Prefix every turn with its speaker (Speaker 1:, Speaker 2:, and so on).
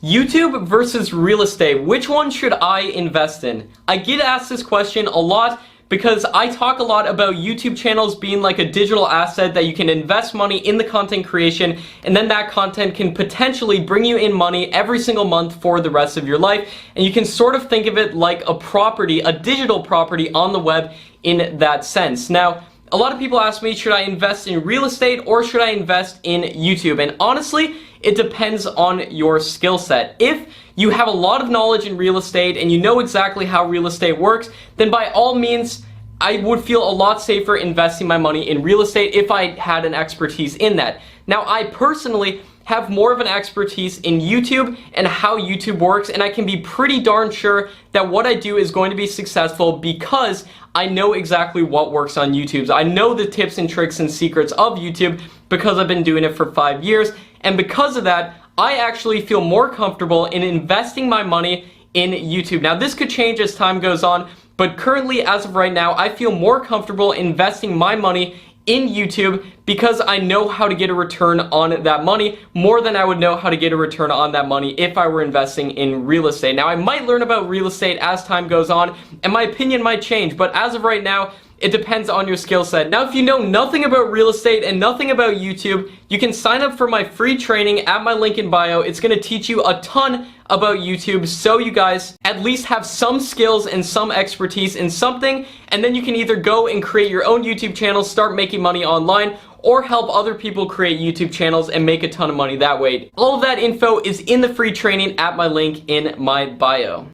Speaker 1: YouTube versus real estate, which one should I invest in? I get asked this question a lot because I talk a lot about YouTube channels being like a digital asset that you can invest money in the content creation, and then that content can potentially bring you in money every single month for the rest of your life. And you can sort of think of it like a property, a digital property on the web in that sense. Now, a lot of people ask me, should I invest in real estate or should I invest in YouTube? And honestly, it depends on your skill set. If you have a lot of knowledge in real estate and you know exactly how real estate works, then by all means, I would feel a lot safer investing my money in real estate if I had an expertise in that. Now, I personally have more of an expertise in YouTube and how YouTube works, and I can be pretty darn sure that what I do is going to be successful because I know exactly what works on YouTube. I know the tips and tricks and secrets of YouTube because I've been doing it for 5 years, and because of that, I actually feel more comfortable in investing my money in YouTube. Now, this could change as time goes on, but currently, as of right now, I feel more comfortable investing my money in YouTube because I know how to get a return on that money more than I would know how to get a return on that money if I were investing in real estate. Now, I might learn about real estate as time goes on, and my opinion might change, but as of right now, it depends on your skill set. Now, if you know nothing about real estate and nothing about YouTube, you can sign up for my free training at my link in bio. It's going to teach you a ton about YouTube, so you guys at least have some skills and some expertise in something, and then you can either go and create your own YouTube channel, start making money online, or help other people create YouTube channels and make a ton of money that way. All of that info is in the free training at my link in my bio.